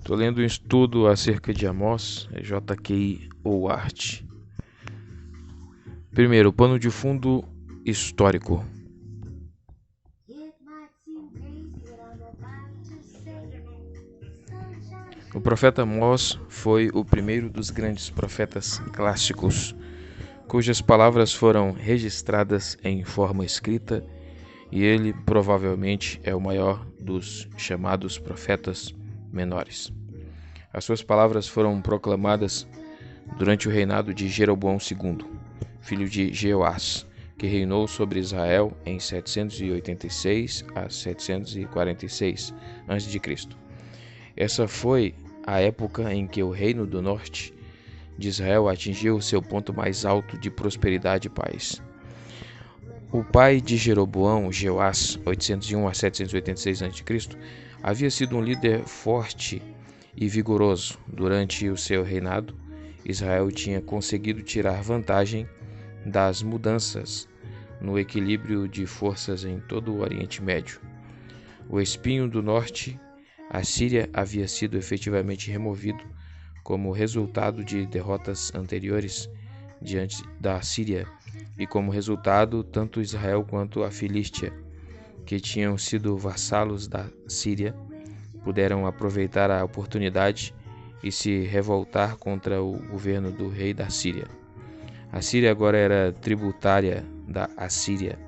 Estou lendo um estudo acerca de Amós, J.K. Howard. Primeiro, pano de fundo histórico. O profeta Amós foi o primeiro dos grandes profetas clássicos, cujas palavras foram registradas em forma escrita, e ele provavelmente é o maior dos chamados profetas menores. As suas palavras foram proclamadas durante o reinado de Jeroboão II, filho de Jeoás, que reinou sobre Israel em 786 a 746 a.C. Essa foi a época em que o reino do norte de Israel atingiu seu ponto mais alto de prosperidade e paz. O pai de Jeroboão, Jeoás, 801 a 786 a.C., havia sido um líder forte e vigoroso. Durante o seu reinado, Israel tinha conseguido tirar vantagem das mudanças no equilíbrio de forças em todo o Oriente Médio. O espinho do norte, a Síria, havia sido efetivamente removido como resultado de derrotas anteriores diante da Síria, e como resultado, tanto Israel quanto a Filístia, que tinham sido vassalos da Síria, puderam aproveitar a oportunidade e se revoltar contra o governo do rei da Síria. A Síria agora era tributária da Assíria,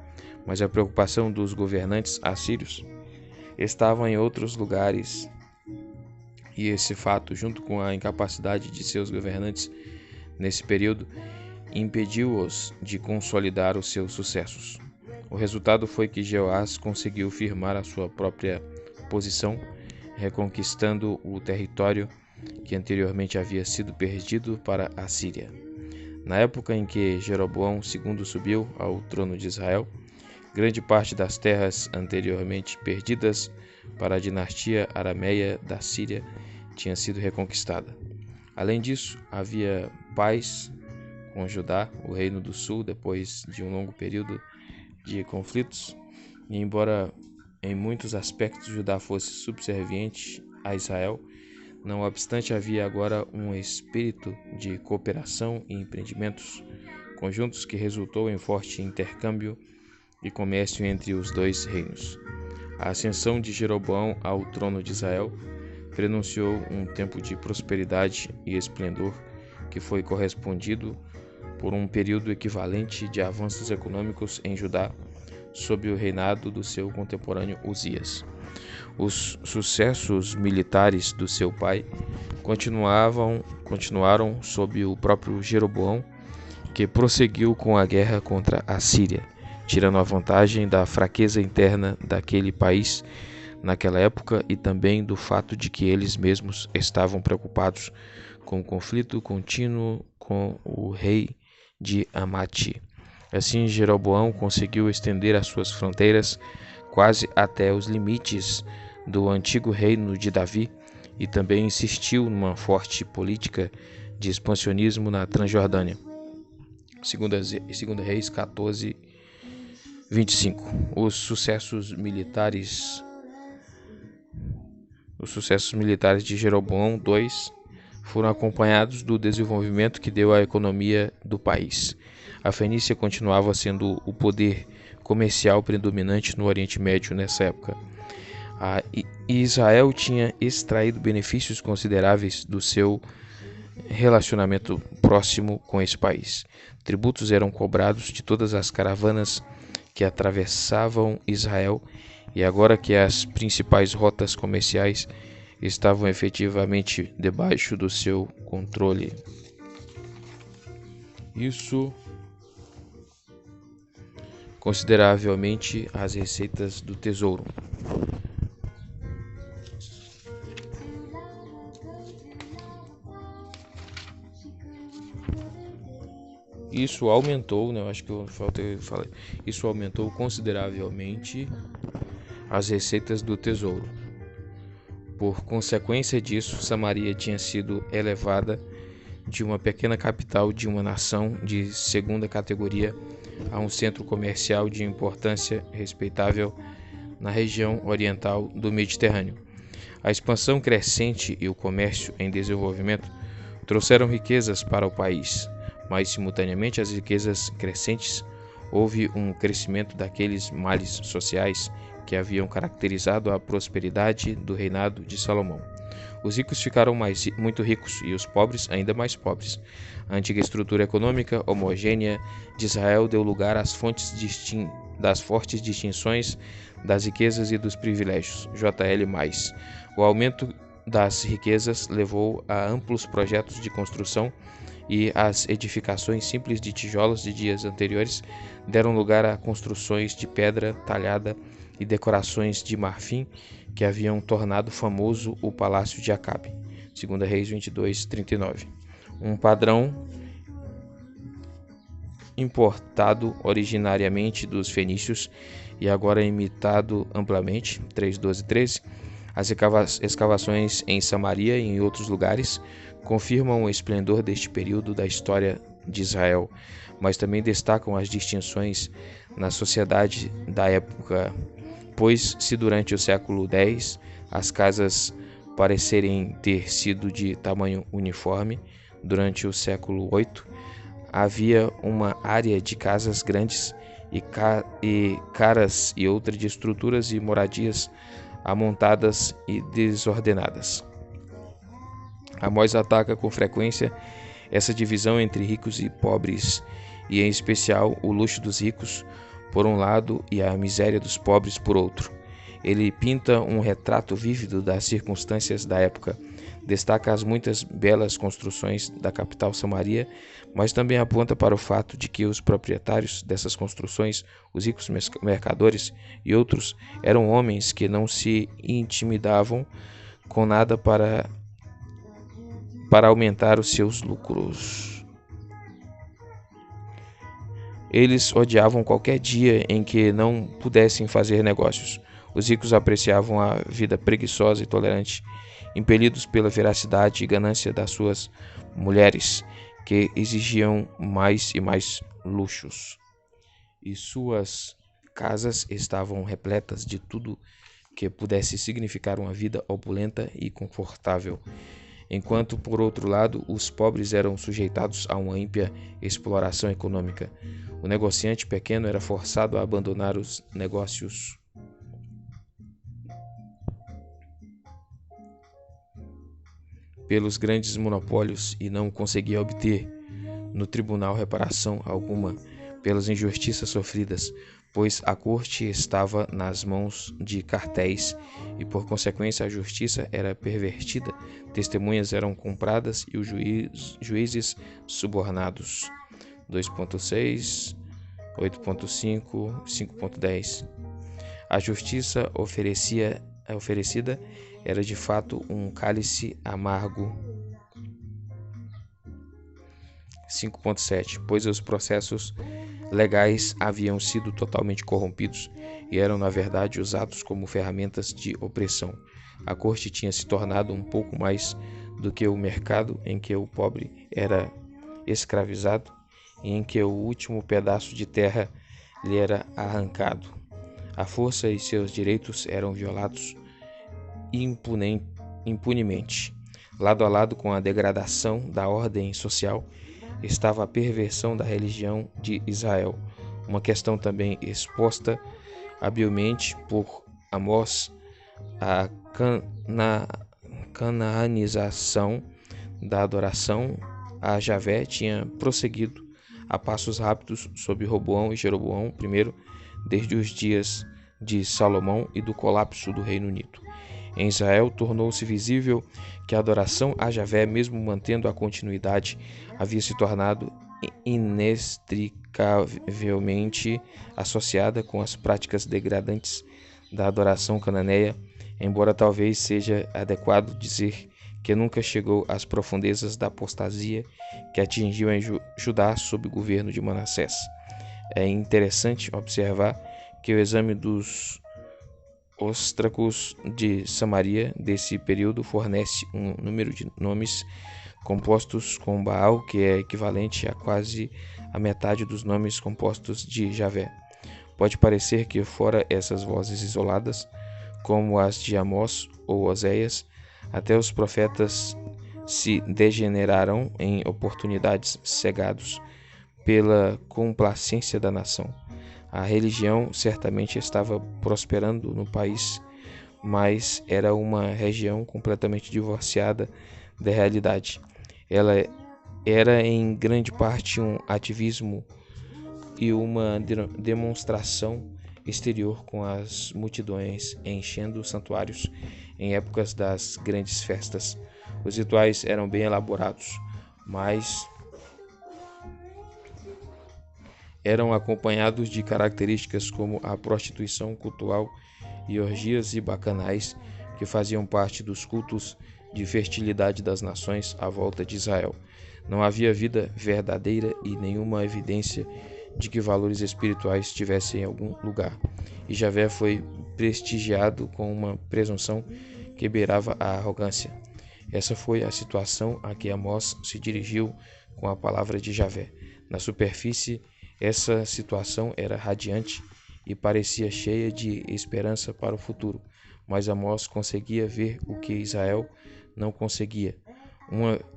mas a preocupação dos governantes assírios estava em outros lugares, e esse fato, junto com a incapacidade de seus governantes nesse período, impediu-os de consolidar os seus sucessos. O resultado foi que Jeoás conseguiu firmar a sua própria posição, reconquistando o território que anteriormente havia sido perdido para a Síria. Na época em que Jeroboão II subiu ao trono de Israel, grande parte das terras anteriormente perdidas para a dinastia arameia da Síria tinha sido reconquistada. Além disso, havia paz com Judá, o reino do sul, depois de um longo período de conflitos, e embora em muitos aspectos Judá fosse subserviente a Israel, não obstante havia agora um espírito de cooperação e empreendimentos conjuntos que resultou em forte intercâmbio e comércio entre os dois reinos. A ascensão de Jeroboão ao trono de Israel prenunciou um tempo de prosperidade e esplendor que foi correspondido por um período equivalente de avanços econômicos em Judá sob o reinado do seu contemporâneo Uzias. Os sucessos militares do seu pai continuaram sob o próprio Jeroboão, que prosseguiu com a guerra contra a Síria, tirando a vantagem da fraqueza interna daquele país naquela época e também do fato de que eles mesmos estavam preocupados com o conflito contínuo com o rei de Amate. Assim, Jeroboão conseguiu estender as suas fronteiras quase até os limites do antigo reino de Davi e também insistiu numa forte política de expansionismo na Transjordânia. Segunda Reis 14, 25. Os sucessos militares de Jeroboão II foram acompanhados do desenvolvimento que deu à economia do país. A Fenícia continuava sendo o poder comercial predominante no Oriente Médio nessa época. Israel tinha extraído benefícios consideráveis do seu relacionamento próximo com esse país. Tributos eram cobrados de todas as caravanas que atravessavam Israel, e agora que as principais rotas comerciais estavam efetivamente debaixo do seu controle, isso consideravelmente as receitas do tesouro. Isso aumentou, isso aumentou consideravelmente as receitas do tesouro. Por consequência disso, Samaria tinha sido elevada de uma pequena capital de uma nação de segunda categoria a um centro comercial de importância respeitável na região oriental do Mediterrâneo. A expansão crescente e o comércio em desenvolvimento trouxeram riquezas para o país, mas simultaneamente às riquezas crescentes houve um crescimento daqueles males sociais que haviam caracterizado a prosperidade do reinado de Salomão. Os ricos ficaram muito ricos e os pobres ainda mais pobres. A antiga estrutura econômica homogênea de Israel deu lugar às das fortes distinções das riquezas e dos privilégios. JL+. O aumento das riquezas levou a amplos projetos de construção e as edificações simples de tijolos de dias anteriores deram lugar a construções de pedra talhada e decorações de marfim que haviam tornado famoso o palácio de Acabe. 2 Reis 22:39. Um padrão importado originariamente dos fenícios e agora imitado amplamente. 3:12-13. As escavações em Samaria e em outros lugares confirmam o esplendor deste período da história de Israel, mas também destacam as distinções na sociedade da época, pois se durante o século X as casas parecerem ter sido de tamanho uniforme, durante o século VIII havia uma área de casas grandes e caras e outra de estruturas e moradias amontadas e desordenadas. Amós ataca com frequência essa divisão entre ricos e pobres, e em especial o luxo dos ricos por um lado e a miséria dos pobres por outro. Ele pinta um retrato vívido das circunstâncias da época, destaca as muitas belas construções da capital Samaria, mas também aponta para o fato de que os proprietários dessas construções, os ricos mercadores e outros, eram homens que não se intimidavam com nada para aumentar os seus lucros. Eles odiavam qualquer dia em que não pudessem fazer negócios. Os ricos apreciavam a vida preguiçosa e tolerante, impelidos pela veracidade e ganância das suas mulheres, que exigiam mais e mais luxos. E suas casas estavam repletas de tudo que pudesse significar uma vida opulenta e confortável, enquanto, por outro lado, os pobres eram sujeitados a uma ímpia exploração econômica. O negociante pequeno era forçado a abandonar os negócios pelos grandes monopólios e não conseguia obter no tribunal reparação alguma pelas injustiças sofridas, pois a corte estava nas mãos de cartéis e, por consequência, a justiça era pervertida, testemunhas eram compradas e os juízes subornados. 2.6, 8.5, 5.10. A justiça oferecida era de fato um cálice amargo. 5.7. Pois os processos legais haviam sido totalmente corrompidos e eram, na verdade, usados como ferramentas de opressão. A corte tinha se tornado um pouco mais do que o mercado em que o pobre era escravizado e em que o último pedaço de terra lhe era arrancado. A força e seus direitos eram violados impunemente. Lado a lado com a degradação da ordem social estava a perversão da religião de Israel, uma questão também exposta habilmente por Amós. A canaanização da adoração a Javé tinha prosseguido a passos rápidos sob Roboão e Jeroboão I, desde os dias de Salomão e do colapso do Reino Unido. Em Israel, tornou-se visível que a adoração a Javé, mesmo mantendo a continuidade, havia se tornado inextricavelmente associada com as práticas degradantes da adoração cananeia, embora talvez seja adequado dizer que nunca chegou às profundezas da apostasia que atingiu em Judá sob o governo de Manassés. É interessante observar que o exame dos ostracos de Samaria desse período fornece um número de nomes compostos com Baal que é equivalente a quase a metade dos nomes compostos de Javé. Pode parecer que, fora essas vozes isoladas, como as de Amós ou Oséias, até os profetas se degeneraram em oportunidades cegados pela complacência da nação. A religião certamente estava prosperando no país, mas era uma região completamente divorciada da realidade. Ela era em grande parte um ativismo e uma demonstração exterior, com as multidões enchendo os santuários em épocas das grandes festas. Os rituais eram bem elaborados, mas eram acompanhados de características como a prostituição cultural e orgias e bacanais que faziam parte dos cultos de fertilidade das nações à volta de Israel. Não havia vida verdadeira e nenhuma evidência de que valores espirituais estivessem em algum lugar. E Javé foi prestigiado com uma presunção que beirava a arrogância. Essa foi a situação a que Amós se dirigiu com a palavra de Javé. Na superfície, essa situação era radiante e parecia cheia de esperança para o futuro, mas Amós conseguia ver o que Israel não conseguia,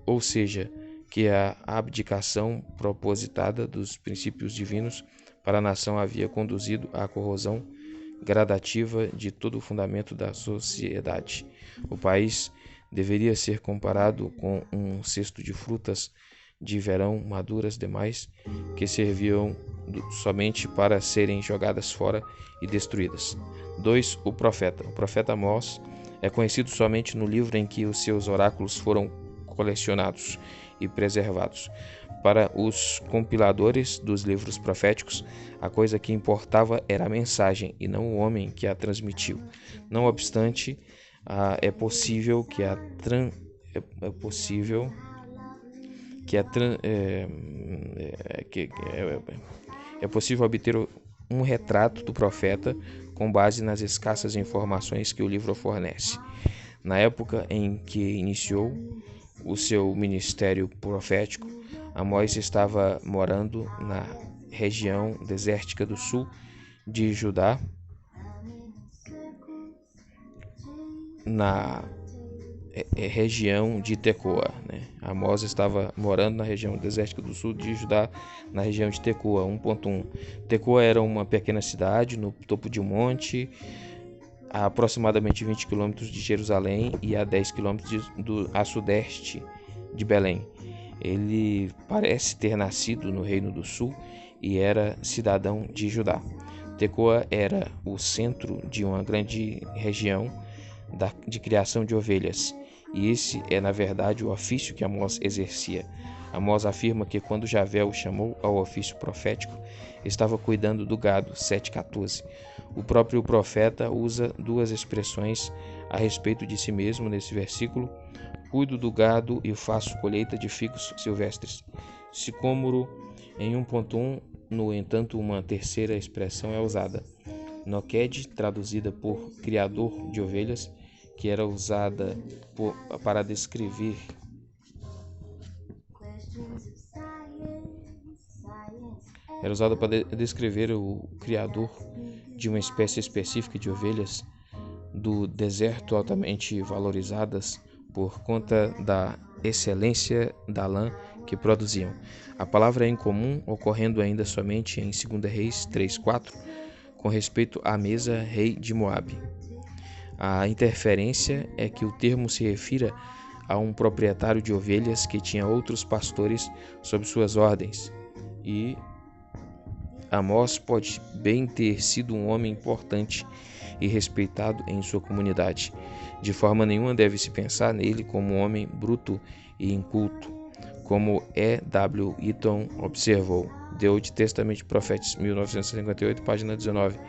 ou seja, que a abdicação propositada dos princípios divinos para a nação havia conduzido à corrosão gradativa de todo o fundamento da sociedade. O país deveria ser comparado com um cesto de frutas de verão maduras demais, que serviam somente para serem jogadas fora e destruídas. 2. O profeta. O profeta Amós é conhecido somente no livro em que os seus oráculos foram colecionados e preservados. Para os compiladores dos livros proféticos, a coisa que importava era a mensagem e não o homem que a transmitiu. Não obstante, é possível obter um retrato do profeta com base nas escassas informações que o livro fornece. Na época em que iniciou o seu ministério profético, Amós estava morando na região desértica do sul de Judá, na região de Tecoa. Amós estava morando na região desértica do sul de Judá, na região de Tecoa. 1.1. Tecoa era uma pequena cidade no topo de um monte, a aproximadamente 20 km de Jerusalém e a 10 km a sudeste de Belém. Ele parece ter nascido no Reino do Sul e era cidadão de Judá. Tecoa era o centro de uma grande região de criação de ovelhas, e esse é, na verdade, o ofício que Amós exercia. Amós afirma que quando Javé o chamou ao ofício profético, estava cuidando do gado. 7,14. O próprio profeta usa duas expressões a respeito de si mesmo nesse versículo: cuido do gado e faço colheita de figos silvestres. Sicômoro. Em 1.1, no entanto, uma terceira expressão é usada: Noked, traduzida por criador de ovelhas, que era usada para descrever o criador de uma espécie específica de ovelhas do deserto, altamente valorizadas por conta da excelência da lã que produziam. A palavra é incomum, ocorrendo ainda somente em 2 Reis 3,4, com respeito a Mesa, rei de Moabe. A interferência é que o termo se refira a um proprietário de ovelhas que tinha outros pastores sob suas ordens, e Amós pode bem ter sido um homem importante e respeitado em sua comunidade. De forma nenhuma deve-se pensar nele como um homem bruto e inculto, como E. W. Eaton observou. The Old Testament Prophets, 1958, página 19.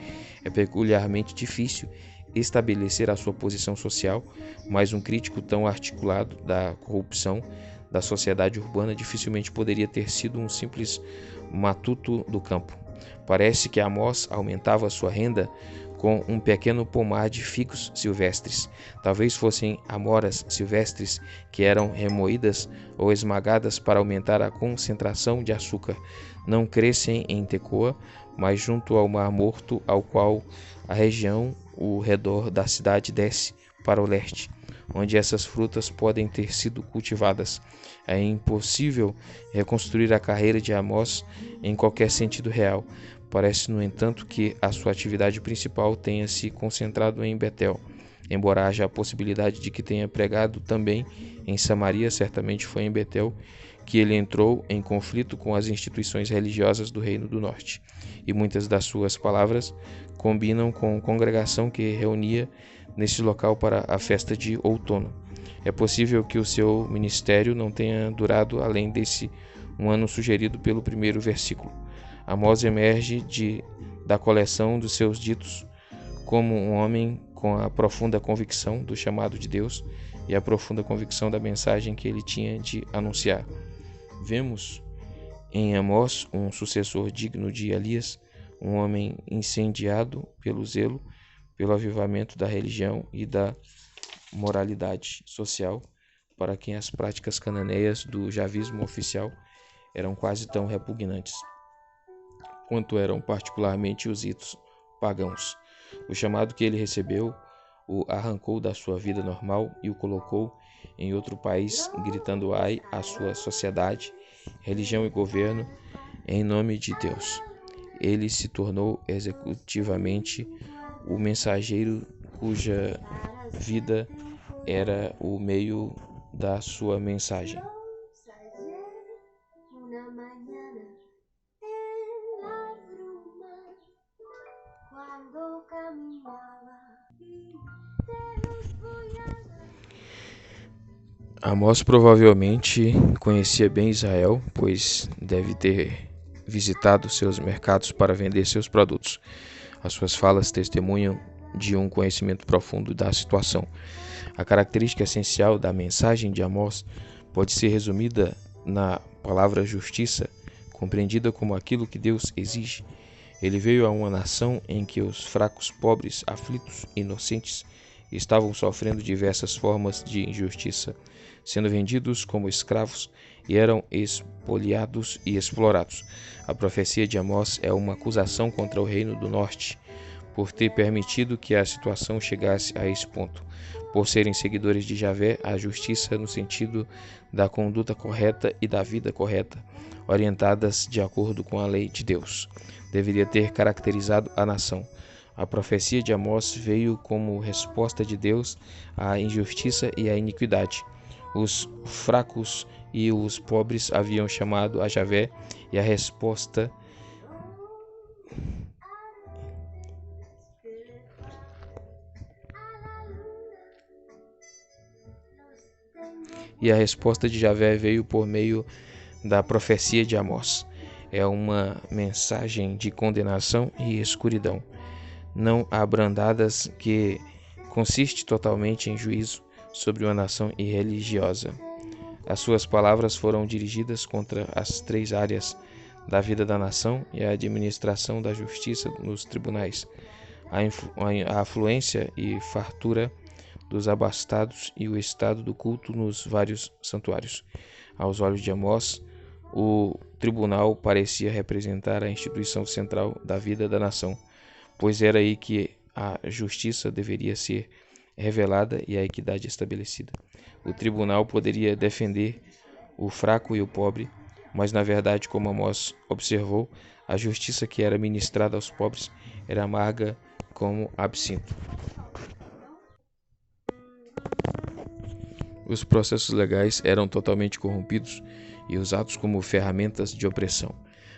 É peculiarmente difícil estabelecer a sua posição social, mas um crítico tão articulado da corrupção da sociedade urbana dificilmente poderia ter sido um simples matuto do campo. Parece que Amós aumentava sua renda com um pequeno pomar de figos silvestres. Talvez fossem amoras silvestres que eram remoídas ou esmagadas para aumentar a concentração de açúcar. Não crescem em Tecoa, mas junto ao Mar Morto, ao qual a região o redor da cidade desce para o leste, onde essas frutas podem ter sido cultivadas. É impossível reconstruir a carreira de Amós em qualquer sentido real. Parece, no entanto, que a sua atividade principal tenha se concentrado em Betel. Embora haja a possibilidade de que tenha pregado também em Samaria, certamente foi em Betel que ele entrou em conflito com as instituições religiosas do Reino do Norte, e muitas das suas palavras combinam com a congregação que reunia nesse local para a festa de outono. É possível que o seu ministério não tenha durado além desse um ano sugerido pelo primeiro versículo. Amós emerge da coleção dos seus ditos como um homem com a profunda convicção do chamado de Deus e a profunda convicção da mensagem que ele tinha de anunciar. Vemos em Amós um sucessor digno de Elias, um homem incendiado pelo zelo, pelo avivamento da religião e da moralidade social, para quem as práticas cananeias do javismo oficial eram quase tão repugnantes quanto eram particularmente os ritos pagãos. O chamado que ele recebeu o arrancou da sua vida normal e o colocou em outro país, gritando ai à sua sociedade, religião e governo em nome de Deus. Ele se tornou executivamente o mensageiro cuja vida era o meio da sua mensagem. Amós provavelmente conhecia bem Israel, pois deve ter visitado seus mercados para vender seus produtos. As suas falas testemunham de um conhecimento profundo da situação. A característica essencial da mensagem de Amós pode ser resumida na palavra justiça, compreendida como aquilo que Deus exige. Ele veio a uma nação em que os fracos, pobres, aflitos, inocentes estavam sofrendo diversas formas de injustiça, sendo vendidos como escravos e eram espoliados e explorados. A profecia de Amós é uma acusação contra o Reino do Norte por ter permitido que a situação chegasse a esse ponto. Por serem seguidores de Javé, a justiça no sentido da conduta correta e da vida correta, orientadas de acordo com a lei de Deus, deveria ter caracterizado a nação. A profecia de Amós veio como resposta de Deus à injustiça e à iniquidade. Os fracos e os pobres haviam chamado a Javé e a resposta de Javé veio por meio da profecia de Amós. É uma mensagem de condenação e escuridão, não abrandadas, que consiste totalmente em juízo sobre uma nação irreligiosa. As suas palavras foram dirigidas contra as três áreas da vida da nação e a administração da justiça nos tribunais, a afluência e fartura dos abastados e o estado do culto nos vários santuários. Aos olhos de Amós, o tribunal parecia representar a instituição central da vida da nação, pois era aí que a justiça deveria ser revelada e a equidade estabelecida. O tribunal poderia defender o fraco e o pobre, mas na verdade, como Amós observou, a justiça que era ministrada aos pobres era amarga como absinto. Os processos legais eram totalmente corrompidos e usados como ferramentas de opressão.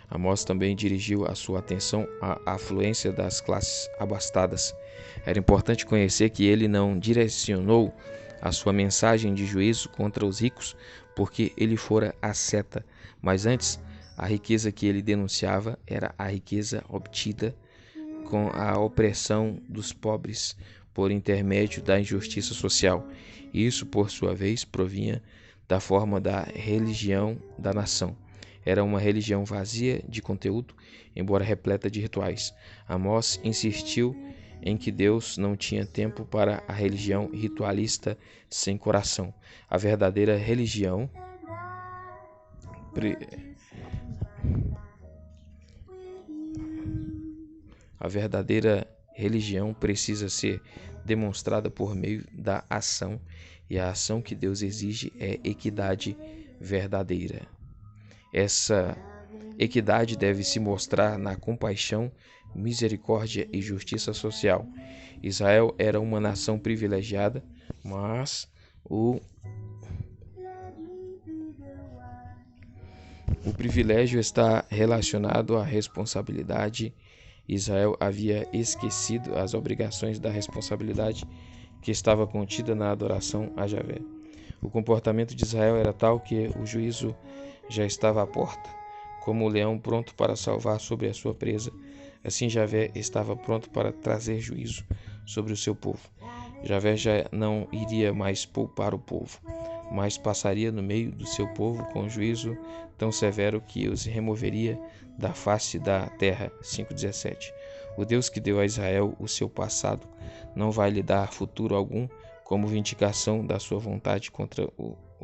Amós também dirigiu a sua atenção à afluência das classes abastadas. Era importante conhecer que ele não direcionou a sua mensagem de juízo contra os ricos porque ele fora asceta, mas antes a riqueza que ele denunciava era a riqueza obtida com a opressão dos pobres por intermédio da injustiça social. Isso, por sua vez, provinha da forma da religião da nação. Era uma religião vazia de conteúdo, embora repleta de rituais. Amós insistiu em que Deus não tinha tempo para a religião ritualista sem coração. A verdadeira religião religião precisa ser demonstrada por meio da ação, e a ação que Deus exige é equidade verdadeira. Essa equidade deve se mostrar na compaixão, misericórdia e justiça social. Israel era uma nação privilegiada, mas o privilégio está relacionado à responsabilidade. Israel havia esquecido as obrigações da responsabilidade que estava contida na adoração a Javé. O comportamento de Israel era tal que o juízo já estava à porta. Como o leão pronto para salvar sobre a sua presa, assim Javé estava pronto para trazer juízo sobre o seu povo. Javé já não iria mais poupar o povo, mas passaria no meio do seu povo com juízo tão severo que os removeria da face da terra. 5:17. O Deus que deu a Israel o seu passado não vai lhe dar futuro algum como vindicação da sua vontade contra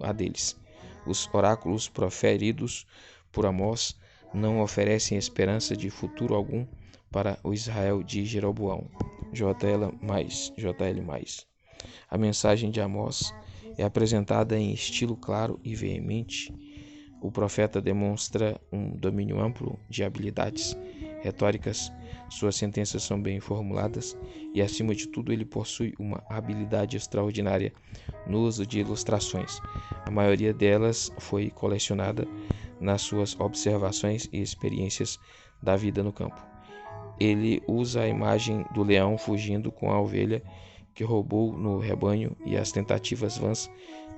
a deles. Os oráculos proferidos por Amós não oferecem esperança de futuro algum para o Israel de Jeroboão. JL+. A mensagem de Amós é apresentada em estilo claro e veemente. O profeta demonstra um domínio amplo de habilidades retóricas. Suas sentenças são bem formuladas e, acima de tudo, ele possui uma habilidade extraordinária no uso de ilustrações. A maioria delas foi colecionada nas suas observações e experiências da vida no campo. Ele usa a imagem do leão fugindo com a ovelha que roubou no rebanho e as tentativas vãs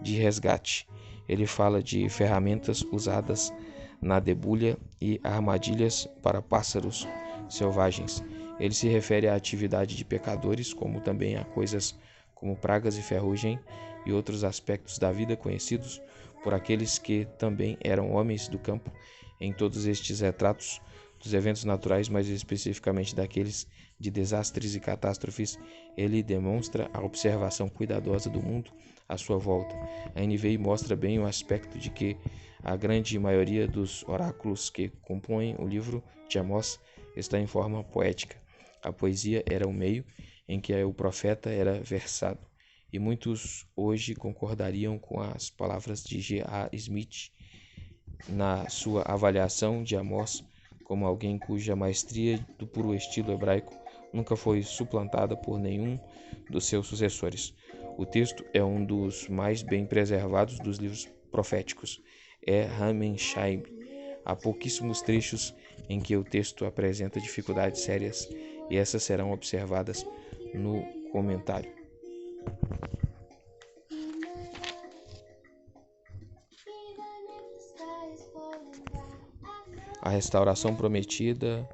de resgate. Ele fala de ferramentas usadas na debulha e armadilhas para pássaros selvagens. Ele se refere à atividade de pecadores, como também a coisas como pragas e ferrugem e outros aspectos da vida conhecidos por aqueles que também eram homens do campo. Em todos estes retratos dos eventos naturais, mais especificamente daqueles de desastres e catástrofes, ele demonstra a observação cuidadosa do mundo à sua volta. A NVI mostra bem o aspecto de que a grande maioria dos oráculos que compõem o livro de Amós está em forma poética. A poesia era o meio em que o profeta era versado, e muitos hoje concordariam com as palavras de G.A. Smith na sua avaliação de Amós como alguém cuja maestria do puro estilo hebraico nunca foi suplantada por nenhum dos seus sucessores. O texto é um dos mais bem preservados dos livros proféticos. É Ramenshaim. Há pouquíssimos trechos em que o texto apresenta dificuldades sérias, e essas serão observadas no comentário. A restauração prometida